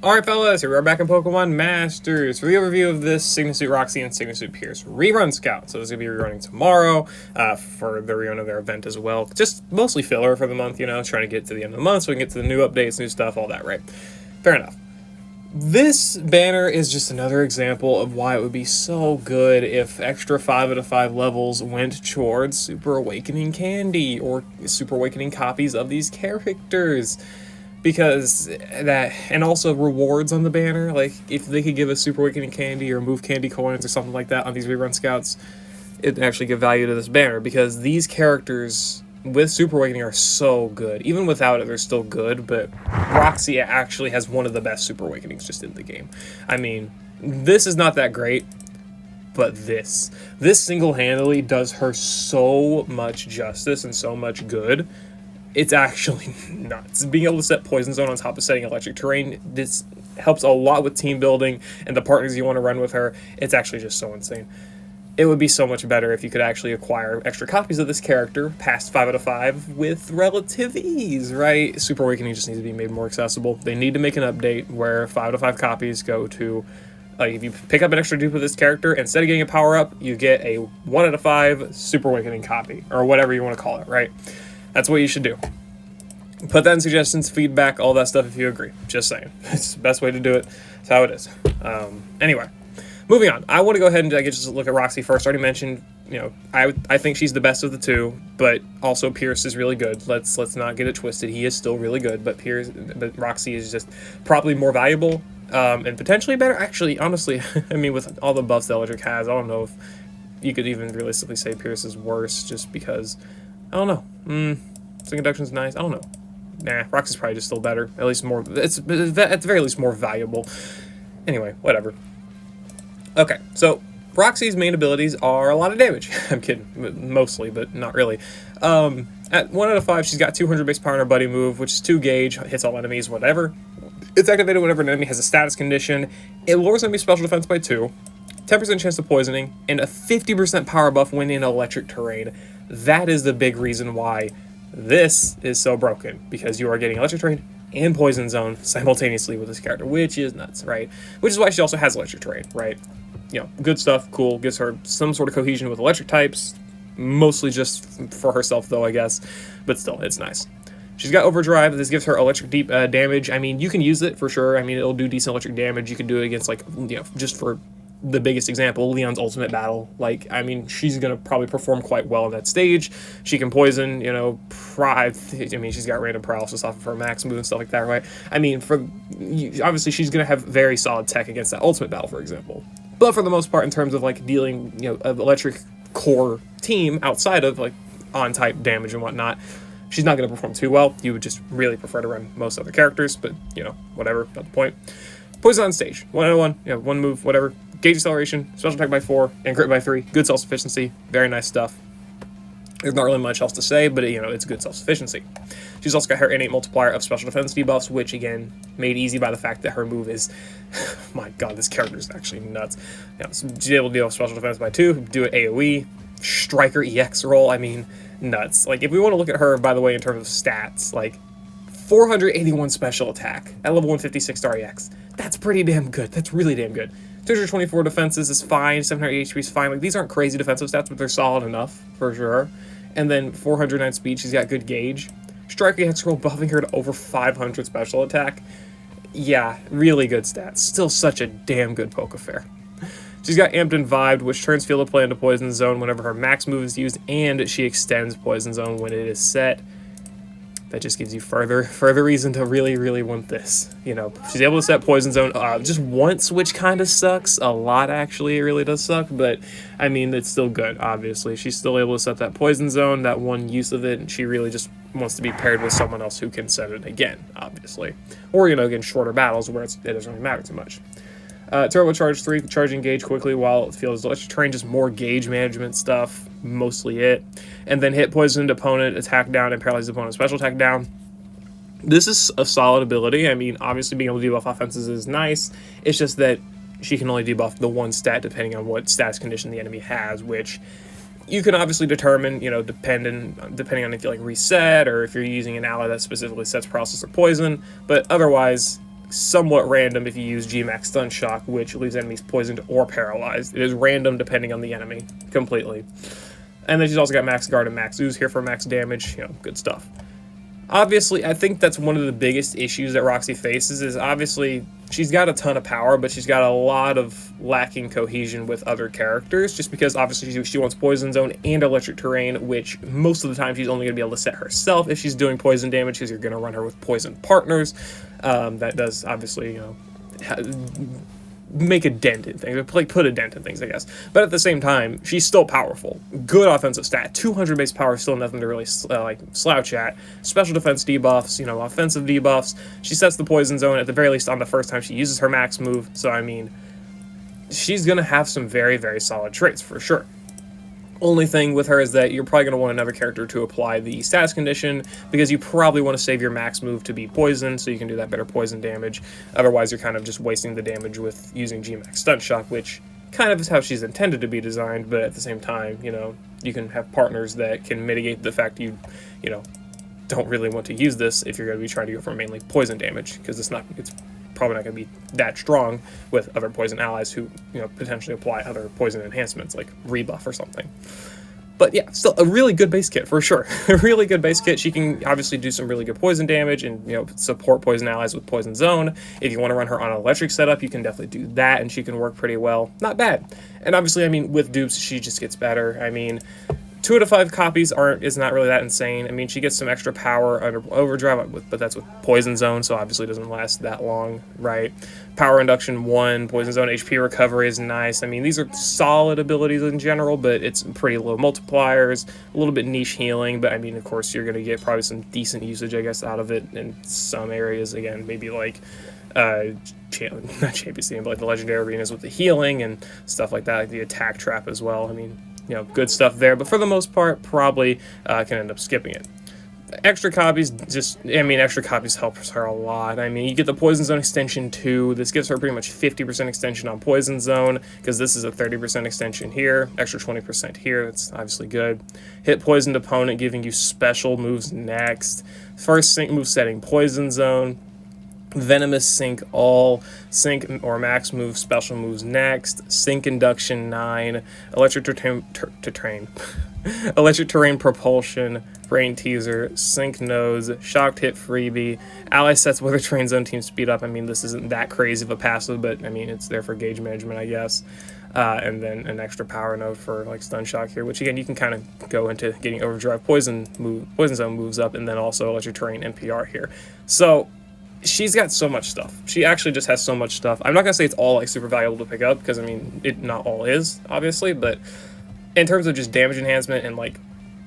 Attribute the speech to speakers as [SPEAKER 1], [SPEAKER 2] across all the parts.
[SPEAKER 1] Alright fellas, here we are back in Pokemon Masters for the overview of this Sygna Suit Roxie and Sygna Suit Piers Rerun Scout. So this is going to be rerunning tomorrow for the rerun of their event as well. Just mostly filler for the month, you know, trying to get to the end of the month so we can get to the new updates, new stuff, all that, right? Fair enough. This banner is just another example of why it would be so good if extra 5 out of 5 levels went towards Super Awakening candy or Super Awakening copies of these characters. Because that, and also rewards on the banner, like if they could give us Super Awakening candy or move candy coins or something like that on these rerun scouts, it'd actually give value to this banner, because these characters with Super Awakening are so good. Even without it, they're still good, but Roxie actually has one of the best Super Awakenings just in the game. I mean, this is not that great, but this single-handedly does her so much justice and so much good. It's actually nuts. Being able to set Poison Zone on top of setting Electric Terrain, this helps a lot with team building and the partners you want to run with her. It's actually just so insane. It would be so much better if you could actually acquire extra copies of this character past 5 out of 5 with relative ease, right? Super Awakening just needs to be made more accessible. They need to make an update where 5 out of 5 copies go to, like, if you pick up an extra dupe of this character, instead of getting a power-up, you get a 1 out of 5 Super Awakening copy, or whatever you want to call it, right? That's what you should do. Put that in suggestions, feedback, all that stuff if you agree. Just saying. It's the best way to do it. It's how it is. Anyway, moving on. I want to go ahead and just look at Roxie first. I already mentioned, you know, I think she's the best of the two, but also Pierce is really good. Let's not get it twisted. He is still really good, but Roxie is just probably more valuable and potentially better. Actually, honestly, I mean, with all the buffs that Electric has, I don't know if you could even realistically say Pierce is worse, just because, I don't know. Sync Induction's nice. I don't know. Nah, Roxie's probably just still better. At least more. It's at the very least more valuable. Anyway, whatever. Okay, so Roxie's main abilities are a lot of damage. I'm kidding, mostly, but not really. At 1 out of 5, she's got 200 base power on her buddy move, which is 2 gauge, hits all enemies, whatever. It's activated whenever an enemy has a status condition. It lowers enemy special defense by 2, 10% chance of poisoning, and a 50% power buff when in electric terrain. That is the big reason why this is so broken, because you are getting electric terrain and poison zone simultaneously with this character, which is nuts, right? Which is why she also has electric terrain, right? You know, good stuff, cool, gives her some sort of cohesion with electric types, mostly just for herself though, I guess, but still, it's nice. She's got overdrive. This gives her electric deep damage. I mean, you can use it for sure. I mean, it'll do decent electric damage. You can do it against, like, you know, just for the biggest example, Leon's ultimate battle. Like, I mean, she's going to probably perform quite well on that stage. She can poison, you know, I mean, she's got random paralysis off of her max move and stuff like that, right? I mean, obviously, she's going to have very solid tech against that ultimate battle, for example. But for the most part, in terms of, like, dealing, you know, an electric core team outside of, like, on-type damage and whatnot, she's not going to perform too well. You would just really prefer to run most other characters, but, you know, whatever, not the point. Poison on stage. 1 out of 1, you know, 1 move, whatever. Gauge acceleration, special attack by 4, and crit by 3. Good self-sufficiency. Very nice stuff. There's not really much else to say, but, you know, it's good self-sufficiency. She's also got her innate multiplier of special defense debuffs, which, again, made easy by the fact that her move is... my god, this character is actually nuts. You know, she's able to deal with special defense by 2, do it AoE, Striker EX roll, I mean, nuts. Like, if we want to look at her, by the way, in terms of stats, like, 481 special attack at level 156 star EX. That's pretty damn good. That's really damn good. 224 defenses is fine. 700 HP is fine. Like, these aren't crazy defensive stats, but they're solid enough, for sure. And then 409 speed. She's got good gauge. Striker EX roll buffing her to over 500 special attack. Yeah, really good stats. Still such a damn good PokeFair. She's got Amped and Vibed, which turns Field of Play into Poison Zone whenever her max move is used, and she extends Poison Zone when it is set. That just gives you further reason to really, really want this. You know, she's able to set Poison Zone just once, which kind of sucks. A lot, actually. It really does suck, but, I mean, it's still good, obviously. She's still able to set that Poison Zone, that one use of it, and she really just wants to be paired with someone else who can set it again, obviously. Or, you know, again, shorter battles where it doesn't really matter too much. Turbocharge 3, charging gauge quickly while it feels electric terrain, just more gauge management stuff, mostly it. And then hit poisoned opponent, attack down, and paralyzed opponent, special attack down. This is a solid ability. I mean, obviously being able to debuff offenses is nice. It's just that she can only debuff the one stat depending on what status condition the enemy has, which you can obviously determine, you know, depending on if you like reset or if you're using an ally that specifically sets paralysis or poison. But otherwise, somewhat random if you use G-Max Stun Shock, which leaves enemies poisoned or paralyzed. It is random depending on the enemy, completely. And then she's also got Max Guard and Max Ooze here for max damage, you know, good stuff. Obviously, I think that's one of the biggest issues that Roxie faces is obviously she's got a ton of power, but she's got a lot of lacking cohesion with other characters, just because obviously she wants Poison Zone and Electric Terrain, which most of the time she's only going to be able to set herself if she's doing poison damage, because you're going to run her with poison partners. That does obviously, you know, make a dent in things, like put a dent in things, I guess. But at the same time, she's still powerful. Good offensive stat. 200 base power is still nothing to really like slouch at. Special defense debuffs, you know, offensive debuffs. She sets the Poison Zone at the very least on the first time she uses her max move. So, I mean, she's going to have some very, very solid traits for sure. Only thing with her is that you're probably going to want another character to apply the status condition, because you probably want to save your max move to be poison, so you can do that better poison damage. Otherwise, you're kind of just wasting the damage with using G-Max Stun Shock, which kind of is how she's intended to be designed, but at the same time, you know, you can have partners that can mitigate the fact you know, don't really want to use this if you're going to be trying to go for mainly poison damage, because it's probably not going to be that strong with other poison allies who, you know, potentially apply other poison enhancements like rebuff or something. But yeah, still a really good base kit for sure. A really good base kit. She can obviously do some really good poison damage and, you know, support poison allies with Poison Zone. If you want to run her on an electric setup, you can definitely do that, and she can work pretty well. Not bad. And obviously, I mean, with dupes, she just gets better. I mean, 2 out of 5 copies is not really that insane. I mean, she gets some extra power under overdrive, but that's with Poison Zone, so obviously it doesn't last that long, right? Power induction 1, Poison Zone HP recovery is nice. I mean, these are solid abilities in general, but it's pretty low multipliers, a little bit niche healing, but I mean, of course, you're going to get probably some decent usage, I guess, out of it in some areas. Again, maybe like not Champion Scene, but like the Legendary Arenas with the healing and stuff like that, like the attack trap as well. I mean, you know, good stuff there, but for the most part, probably can end up skipping it. Extra copies, extra copies helps her a lot. I mean, you get the Poison Zone extension too. This gives her pretty much 50% extension on Poison Zone, because this is a 30% extension here, extra 20% here. That's obviously good. Hit poisoned opponent, giving you special moves next. First sync move setting, Poison Zone. Venomous Sync all, Sync or Max move special moves next, Sync Induction 9, Electric Terrain Propulsion, Brain Teaser, Sync Nose, Shocked Hit freebie, Ally sets Weather Terrain Zone Team Speed Up. I mean, this isn't that crazy of a passive, but I mean, it's there for gauge management, I guess. And then an extra power node for like Stun Shock here, which again, you can kind of go into getting Overdrive Poison Zone moves up, and then also Electric Terrain NPR here. So she's got so much stuff. She actually just has so much stuff. I'm not going to say it's all like super valuable to pick up, because I mean, it not all is, obviously, but in terms of just damage enhancement and like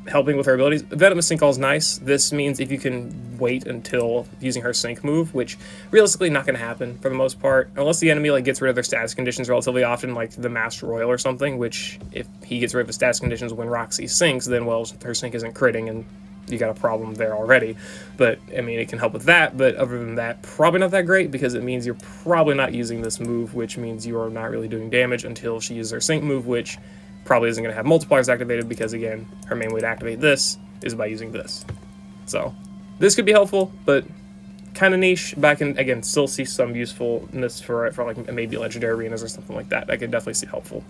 [SPEAKER 1] helping with her abilities, Venomous Sync all is nice. This means if you can wait until using her sync move, which realistically not going to happen for the most part, unless the enemy like gets rid of their status conditions relatively often, like the Master Royal or something, which if he gets rid of his status conditions when Roxie syncs, then well, her sync isn't critting and you got a problem there already. But I mean, it can help with that, but other than that, probably not that great, because it means you're probably not using this move, which means you are not really doing damage until she uses her sync move, which probably isn't going to have multipliers activated, because again, her main way to activate this is by using this. So this could be helpful, but kind of niche, but I can again still see some usefulness for like maybe Legendary Arenas or something like that. I could definitely see helpful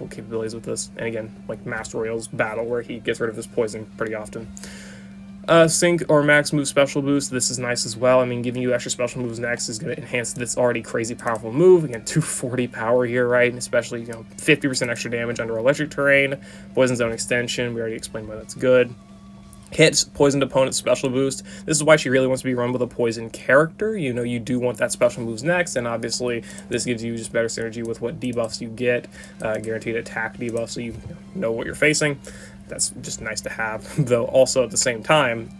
[SPEAKER 1] capabilities with this. And again, like Master Royal's battle, where he gets rid of his poison pretty often. Sync or Max move special boost, this is nice as well. I mean, giving you extra special moves next is going to enhance this already crazy powerful move. Again, 240 power here, right? And especially, you know, 50% extra damage under Electric Terrain. Poison Zone extension, we already explained why that's good. Hits poisoned opponent special boost. This is why she really wants to be run with a poison character. You know, you do want that special moves next, and obviously this gives you just better synergy with what debuffs you get. Guaranteed attack debuff, so you know what you're facing. That's just nice to have. Though also at the same time,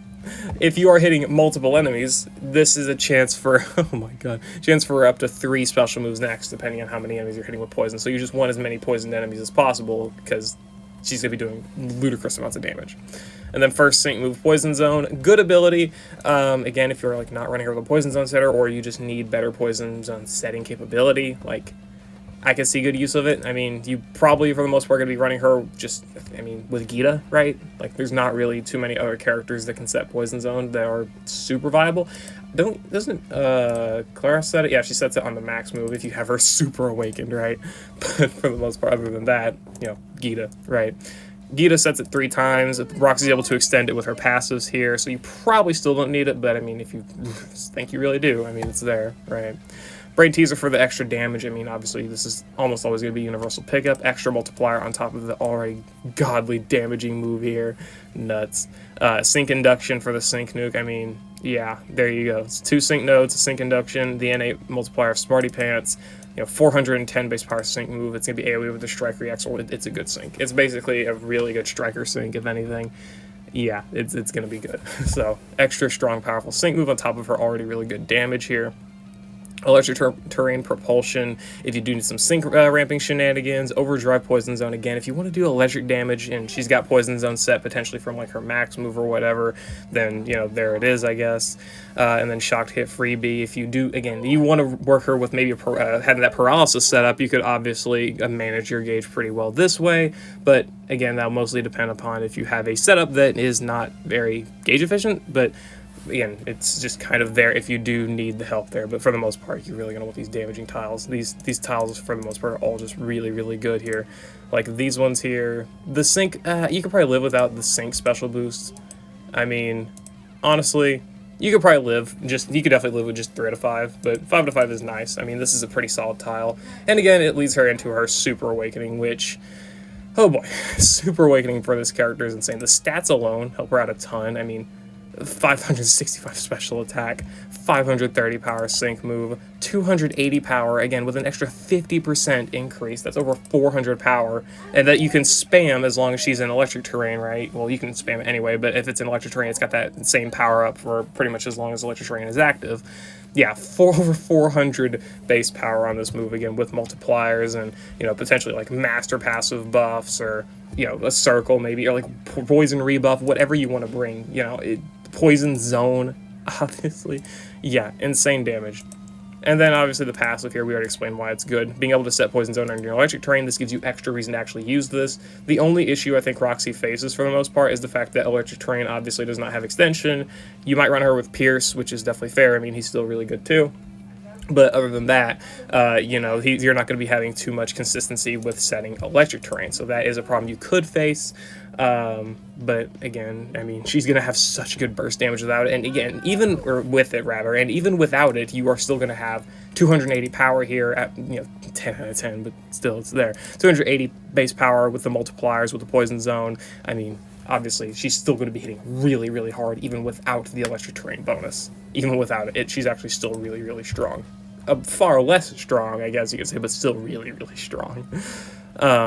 [SPEAKER 1] if you are hitting multiple enemies, this is a chance for, oh my god, chance for up to 3 special moves next, depending on how many enemies you're hitting with poison. So you just want as many poisoned enemies as possible, because she's going to be doing ludicrous amounts of damage. And then first sync move, Poison Zone, good ability. Again, if you're like not running her with a Poison Zone setter, or you just need better Poison Zone setting capability, like I can see good use of it. I mean, you probably for the most part going to be running her just, I mean, with Gita, right? Like there's not really too many other characters that can set Poison Zone that are super viable. Doesn't Clara set it? Yeah, she sets it on the max move if you have her super awakened, right? But for the most part, other than that, you know, Gita, right? Gita sets it 3 times. Roxie's able to extend it with her passives here, so you probably still don't need it, but I mean, if you think you really do, I mean, it's there, right? Braid Teaser for the extra damage. I mean, obviously, this is almost always going to be universal pickup. Extra multiplier on top of the already godly damaging move here. Nuts. Sync Induction for the Sync Nuke. I mean, yeah, there you go. It's 2 Sync Nodes, a Sync Induction, the N8 multiplier of Smarty Pants, you know, 410 base power sync move. It's going to be AoE with the Strike Reaction. It's a good sync. It's basically a really good striker sync, if anything. Yeah, it's going to be good. So, extra strong, powerful sync move on top of her already really good damage here. Electric Terrain Propulsion, if you do need some sync ramping shenanigans. Overdrive Poison Zone, again, if you want to do electric damage, and she's got Poison Zone set potentially from like her max move or whatever, then, you know, there it is, I guess. And then Shocked Hit Freebie, if you do, again, you want to work her with maybe having that paralysis set up, you could obviously manage your gauge pretty well this way, but again, that'll mostly depend upon if you have a setup that is not very gauge efficient, but again, it's just kind of there if you do need the help there, but for the most part, you're really going to want these damaging tiles. These tiles, for the most part, are all just really, really good here. Like these ones here. The sync, you could probably live without the sync special boost. I mean, honestly, you could probably you could definitely live with just 3 out of 5, but 5 out of 5 is nice. I mean, this is a pretty solid tile. And again, it leads her into her Super Awakening, which, oh boy, Super Awakening for this character is insane. The stats alone help her out a ton. I mean, 565 special attack, 530 power sync move, 280 power, again with an extra 50% increase. That's over 400 power, and that you can spam as long as she's in electric terrain, right? Well, you can spam it anyway, but if it's in electric terrain, it's got that same power up for pretty much as long as electric terrain is active. Yeah, over 400 base power on this move, again with multipliers and, you know, potentially like master passive buffs, or, you know, a circle maybe, or like poison rebuff, whatever you want to bring, you know, Poison Zone, obviously. Yeah, insane damage. And then obviously the passive here, we already explained why it's good. Being able to set Poison Zone on your electric terrain, this gives you extra reason to actually use this. The only issue I think Roxie faces for the most part is the fact that electric terrain obviously does not have extension. You might run her with Pierce, which is definitely fair. I mean, he's still really good too. But other than that, you know, you're not going to be having too much consistency with setting electric terrain. So that is a problem you could face. But again, I mean, she's going to have such good burst damage without it. And again, with it, without it, you are still going to have 280 power here at, you know, 10 out of 10, but still it's there. 280 base power with the multipliers, with the Poison Zone. I mean, obviously, she's still going to be hitting really, really hard, even without the electric terrain bonus. Even without it, she's actually still really, really strong. Far less strong, I guess you could say, but still really, really strong.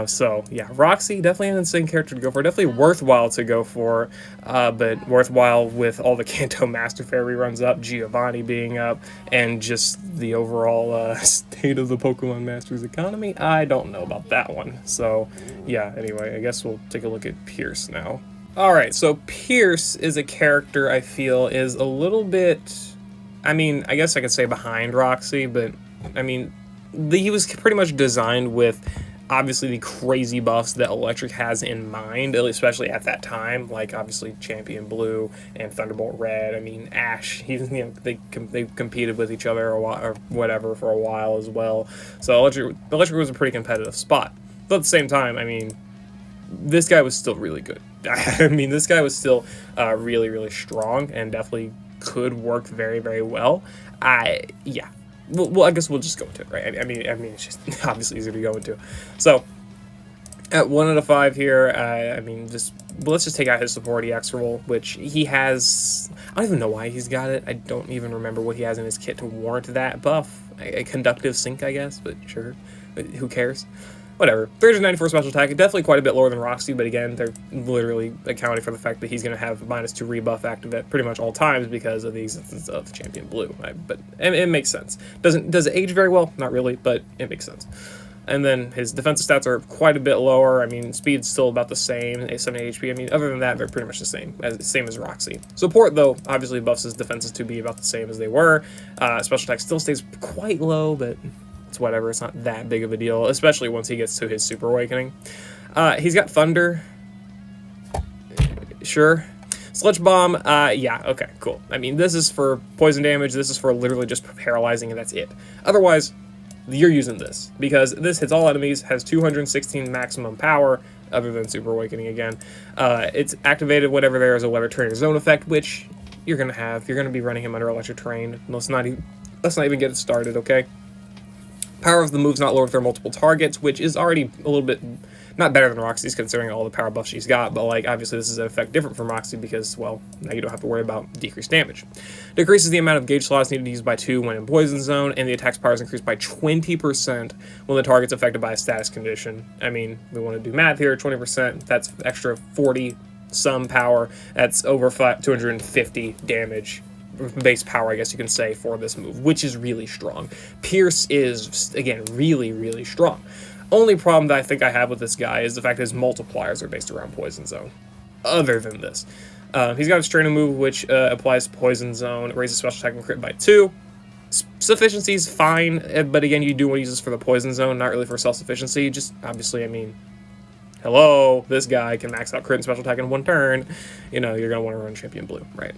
[SPEAKER 1] So, yeah, Roxie, definitely an insane character to go for. Definitely worthwhile to go for, but worthwhile with all the Kanto Master Fair reruns up, Giovanni being up, and just the overall state of the Pokemon Masters economy. I don't know about that one. So, yeah, anyway, I guess we'll take a look at Pierce now. Alright, so Pierce is a character I feel is a little bit, I mean, I guess I could say behind Roxie, but, I mean, he was pretty much designed with, obviously, the crazy buffs that Electric has in mind, especially at that time, like, obviously, Champion Blue and Thunderbolt Red. I mean, Ash, you know, they competed with each other or whatever for a while as well. So Electric was a pretty competitive spot. But at the same time, I mean, this guy was still really good. I mean, this guy was still really, really strong and definitely could work very, very well. Yeah. Well, I guess we'll just go into it, right? I mean, it's just obviously easy to go into. So, at 1 out of 5 here, I mean, let's just take out his support EX roll, which he has. I don't even know why he's got it. I don't even remember what he has in his kit to warrant that buff. A conductive sync, I guess, but sure. Who cares? Whatever. 394 special attack, definitely quite a bit lower than Roxie, but again, they're literally accounting for the fact that he's going to have -2 rebuff active at pretty much all times because of the existence of Champion Blue. But it makes sense. Does it age very well? Not really, but it makes sense. And then his defensive stats are quite a bit lower. I mean, speed's still about the same, 70 HP. I mean, other than that, they're pretty much the same as Roxie. Support, though, obviously buffs his defenses to be about the same as they were. Special attack still stays quite low, but whatever, it's not that big of a deal, especially once he gets to his Super Awakening. He's got Thunder, sure. Sludge Bomb, yeah, okay, cool. I mean, this is for poison damage, this is for literally just paralyzing, and that's it. Otherwise, you're using this, because this hits all enemies, has 216 maximum power, other than Super Awakening again. It's activated whenever there is a Weather Terrain Zone effect, which you're going to have. You're going to be running him under Electric Terrain. Let's not even get it started, okay? Power of the move's not lower if there are multiple targets, which is already a little bit not better than Roxie's considering all the power buffs she's got, but like obviously this is an effect different from Roxie because, well, now you don't have to worry about decreased damage. Decreases the amount of gauge slots needed to use by 2 when in Poison Zone, and the attack's power is increased by 20% when the target's affected by a status condition. I mean, we want to do math here, 20%, that's extra 40 some power, that's over 250 damage. Base power, I guess you can say, for this move, which is really strong. Pierce is, again, really, really strong. Only problem that I think I have with this guy is the fact that his multipliers are based around Poison Zone. Other than this, he's got a Strain move which applies to Poison Zone, raises special attack and crit by 2. Sufficiency is fine, but again, you do want to use this for the Poison Zone, not really for self-sufficiency. Just, obviously, I mean, hello, this guy can max out crit and special attack in 1 turn. You know, you're going to want to run Champion Blue, right?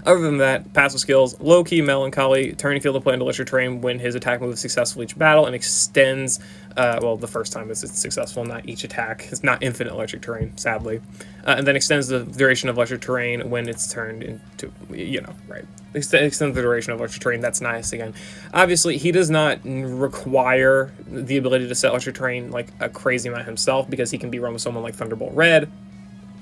[SPEAKER 1] Other than that, passive skills, low-key Melancholy, turning field of play into Electric Terrain when his attack move is successful each battle, and extends, well, the first time it's successful, not each attack. It's not infinite Electric Terrain, sadly. And then extends the duration of Electric Terrain when it's turned into, you know, right. Extends the duration of Electric Terrain, that's nice again. Obviously, he does not require the ability to set Electric Terrain like a crazy amount himself, because he can be run with someone like Thunderbolt Red,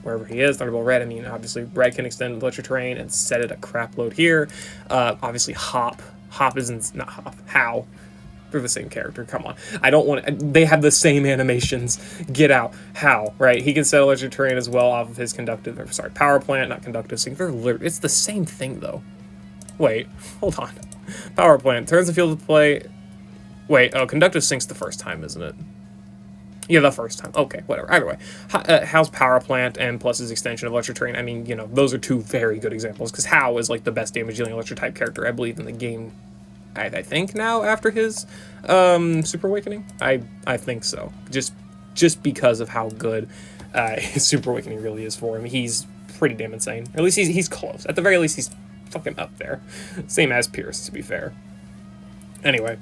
[SPEAKER 1] wherever he is. Thunderbolt Red, I mean, obviously, Red can extend Electric Terrain and set it a crap load here. Obviously, Hop isn't, not Hop, How. They're the same character, come on. I don't want, they have the same animations. Get out. How, right? He can set Electric Terrain as well off of his conductive, or sorry, Power Plant, not conductive sync. It's the same thing, though. Wait, hold on. Power Plant, turns the field of play. Wait, oh, conductive sync's the first time, isn't it? Yeah, the first time. Okay, whatever. Either way, How's Power Plant and plus his extension of Electric Terrain. I mean, you know, those are 2 very good examples, because How is like the best damage-dealing Electric type character, I believe, in the game. I think now after his Super Awakening. I think so. Just because of how good his Super Awakening really is for him. He's pretty damn insane. Or at least he's close. At the very least, he's fucking up there. Same as Piers, to be fair. Anyway,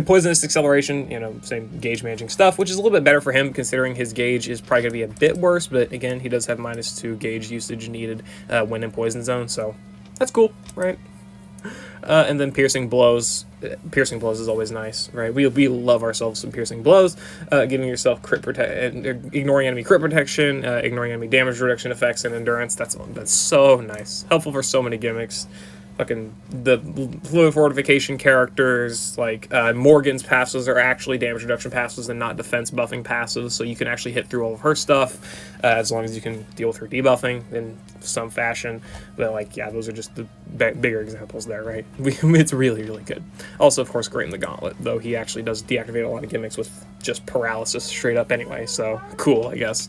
[SPEAKER 1] Poisonous Acceleration, you know, same gauge managing stuff, which is a little bit better for him considering his gauge is probably going to be a bit worse, but again, he does have -2 gauge usage needed when in Poison Zone, so that's cool, right? And then Piercing Blows. Piercing Blows is always nice, right? We love ourselves some Piercing Blows, giving yourself crit ignoring enemy crit protection, ignoring enemy damage reduction effects, and endurance. That's so nice. Helpful for so many gimmicks. Fucking the fluid fortification characters, like Morgan's passives are actually damage reduction passives and not defense buffing passives, so you can actually hit through all of her stuff as long as you can deal with her debuffing in some fashion. But like, yeah, those are just the bigger examples there, right? It's really, really good. Also, of course, great in the Gauntlet, though he actually does deactivate a lot of gimmicks with just paralysis straight up anyway, so cool, I guess.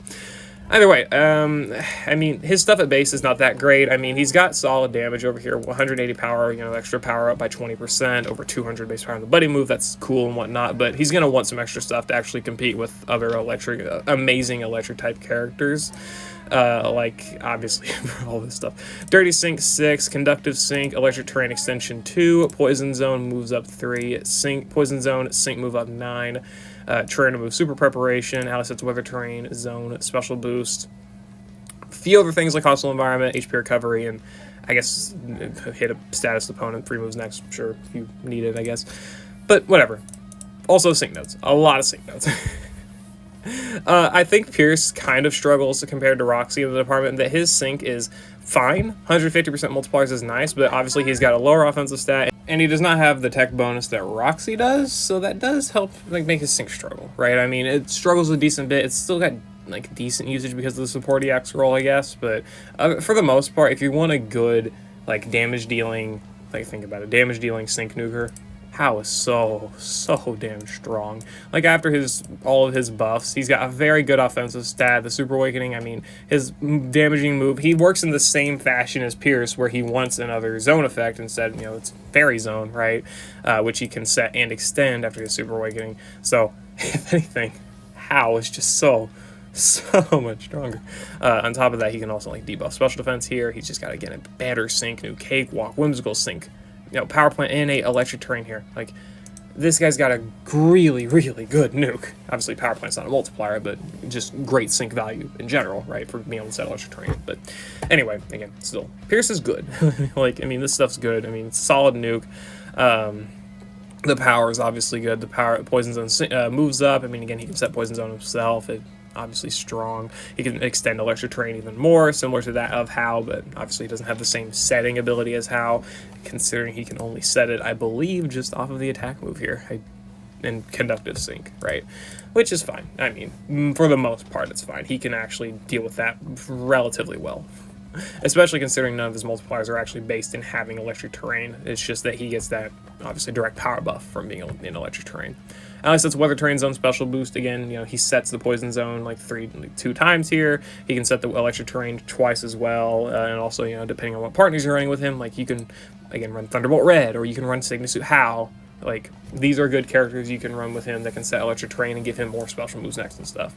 [SPEAKER 1] Either way, I mean, his stuff at base is not that great. I mean, he's got solid damage over here, 180 power, you know, extra power up by 20%, over 200 base power on the buddy move. That's cool and whatnot, but he's going to want some extra stuff to actually compete with other amazing electric type characters. Like, obviously, all this stuff. Dirty Sync 6, Conductive Sync, Electric Terrain Extension 2, Poison Zone moves up 3, Poison Zone, Sync move up 9, Terrain move Super Preparation, Alisat's Weather Terrain Zone, Special Boost. A few other things like Hostile Environment, HP Recovery, and I guess hit a status opponent 3 moves next, sure, if you need it, I guess. But whatever. Also Sync Notes. A lot of Sync Notes. I think Pierce kind of struggles compared to Roxie in the department that his sync is fine. 150% multipliers is nice, but obviously he's got a lower offensive stat, and he does not have the tech bonus that Roxie does, so that does help like make his sync struggle, right? I mean, it struggles a decent bit. It's still got like decent usage because of the support EX roll, I guess, but for the most part, if you want a good like damage dealing, like think about it, damage dealing sync nuker, How is so damn strong. Like, after all of his buffs, he's got a very good offensive stat. The Super Awakening, I mean, his damaging move, he works in the same fashion as Pierce, where he wants another zone effect instead, you know, it's Fairy Zone, right? Which he can set and extend after his Super Awakening. So, if anything, How is just so so much stronger. On top of that, he can also like debuff special defense here. He's just got, again, a better sync, new cakewalk, whimsical sync, power plant, and a electric terrain here. Like, this guy's got a really, really good nuke. Obviously, power plant's not a multiplier, but just great sync value in general, right, for being able to set electric terrain. But anyway, again, still, Piers is good. Like, I mean, this stuff's good. I mean, it's a solid nuke. The power is obviously good. The power Poison Zone moves up. I mean, again, he can set Poison Zone himself. It obviously strong. He can extend electric terrain even more, similar to that of How, but obviously he doesn't have the same setting ability as How, considering he can only set it, I believe, just off of the attack move here. And conductive sync, right? Which is fine. I mean, for the most part, it's fine. He can actually deal with that relatively well. Especially considering none of his multipliers are actually based in having electric terrain. It's just that he gets that, obviously, direct power buff from being in electric terrain. At least that's Weather Terrain Zone special boost. Again, he sets the Poison Zone like two times here. He can set the electric terrain twice as well. And also, depending on what partners you're running with him, like you can, again, run Thunderbolt Red, or you can run Sygna Suit How. Like, these are good characters you can run with him that can set electric terrain and give him more special moves next and stuff.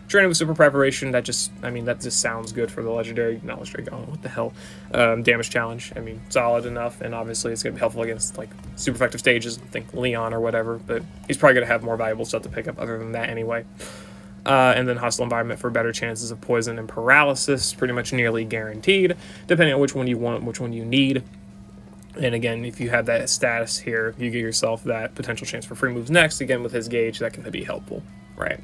[SPEAKER 1] Training with super preparation, that just sounds good for the legendary, not legendary, oh, what the hell, damage challenge. I mean, solid enough, and obviously it's going to be helpful against, like, super effective stages, think Leon or whatever, but he's probably going to have more valuable stuff to pick up other than that anyway. And then hostile environment for better chances of poison and paralysis, pretty much nearly guaranteed, depending on which one you want, which one you need. And again, if you have that status here, you get yourself that potential chance for free moves next. Again, with his gauge, that can be helpful, right?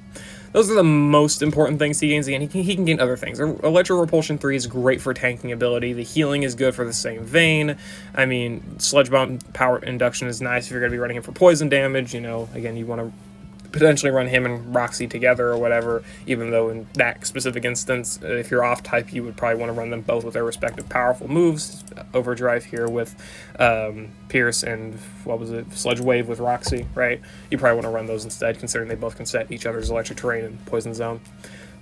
[SPEAKER 1] Those are the most important things he gains. Again, he can gain other things. Electro Repulsion 3 is great for tanking ability. The healing is good for the same vein. I mean, Sludge Bomb Power Induction is nice if you're going to be running him for poison damage. Again, you want to potentially run him and Roxie together or whatever, even though in that specific instance, if you're off type, you would probably want to run them both with their respective powerful moves. Overdrive here with Pierce and, Sludge Wave with Roxie, right? You probably want to run those instead, considering they both can set each other's electric terrain and poison zone,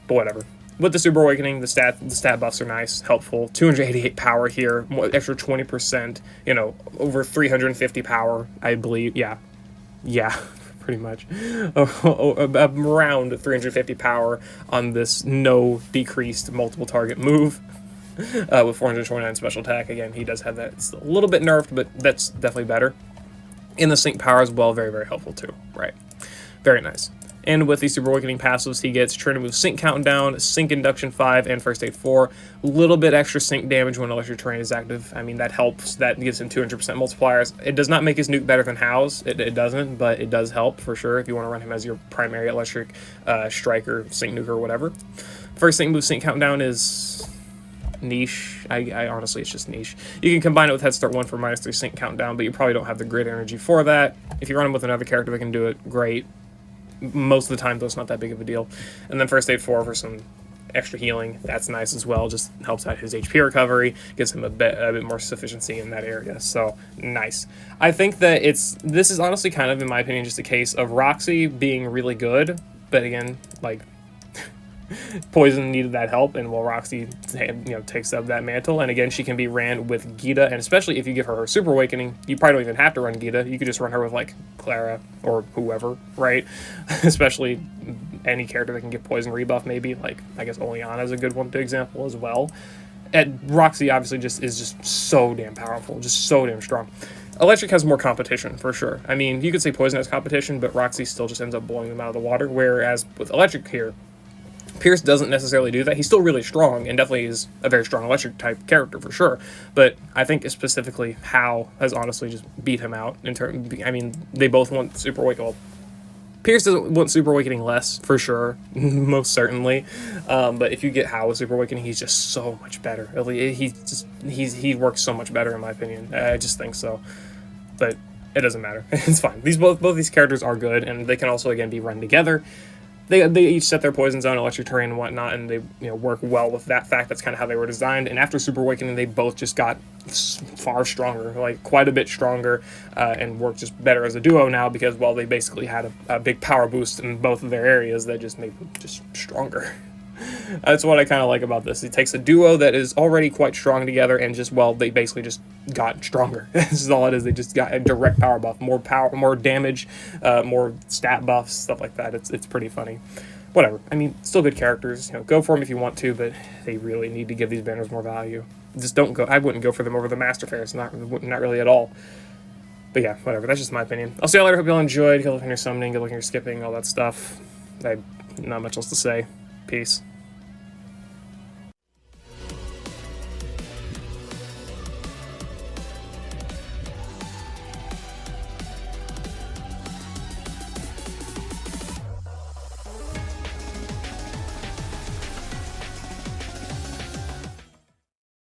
[SPEAKER 1] but whatever. With the Super Awakening, the stat buffs are nice, helpful. 288 power here, extra 20%, over 350 power, I believe. Yeah. Pretty much around 350 power on this no decreased multiple target move with 429 special attack. Again, he does have that. It's a little bit nerfed, but that's definitely better. In the sync power as well, very, very helpful too, right? Very nice. And with the Super Awakening passives, he gets Trainer Move Sync Countdown, Sync Induction 5, and First Aid 4. A little bit extra sync damage when Electric Terrain is active. I mean, that helps. That gives him 200% multipliers. It does not make his nuke better than How's. It doesn't, but it does help for sure if you want to run him as your primary Electric Striker, Sync Nuke, or whatever. First Sync Move Sync Countdown is niche. I honestly, it's just niche. You can combine it with Head Start 1 for -3 Sync Countdown, but you probably don't have the grid energy for that. If you run him with another character that can do it, great. Most of the time, though, it's not that big of a deal. And then First Aid 4 for some extra healing. That's nice as well. Just helps out his HP recovery, gives him a bit more sufficiency in that area. So, nice. I think that this is honestly kind of, in my opinion, just a case of Roxie being really good, but again, like, Poison needed that help, and Roxie, takes up that mantle. And again, she can be ran with Gita, and especially if you give her Super Awakening, you probably don't even have to run Gita. You could just run her with, like, Clara or whoever, right? Especially any character that can get Poison rebuff, maybe. Like, I guess Oleana is a good one to example as well. And Roxie obviously is just so damn powerful, just so damn strong. Electric has more competition, for sure. I mean, you could say Poison has competition, but Roxie still just ends up blowing them out of the water, whereas with Electric here, Pierce doesn't necessarily do that. He's still really strong, and definitely is a very strong electric type character for sure. But I think specifically How has honestly just beat him out in terms. I mean, they both want Super Awakening. Well, Pierce doesn't want Super Awakening less for sure, most certainly. But if you get How with Super Awakening, he's just so much better. He works so much better in my opinion. I just think so. But it doesn't matter. It's fine. Both these characters are good, and they can also again be run together. They each set their poison zone, electric terrain, and whatnot, and they work well with that fact. That's kind of how they were designed. And after Super Awakening, they both just got far stronger, like quite a bit stronger, and work just better as a duo now because, well, they basically had a big power boost in both of their areas that just made them just stronger. That's what I kind of like about this. It takes a duo that is already quite strong together and just, well, they basically just got stronger. This is all it is. They just got a direct power buff, more power, more damage, more stat buffs, stuff like that. It's pretty funny. whatever. I mean, still good characters. You know, go for them if you want to, but they really need to give these banners more value. Just don't go. I wouldn't go for them over the Master Fairs. Not really at all. But yeah, whatever. That's just my opinion. I'll see y'all later. Hope y'all enjoyed. Good luck in your summoning. Good luck in your skipping. All that stuff. Not much else to say. Peace.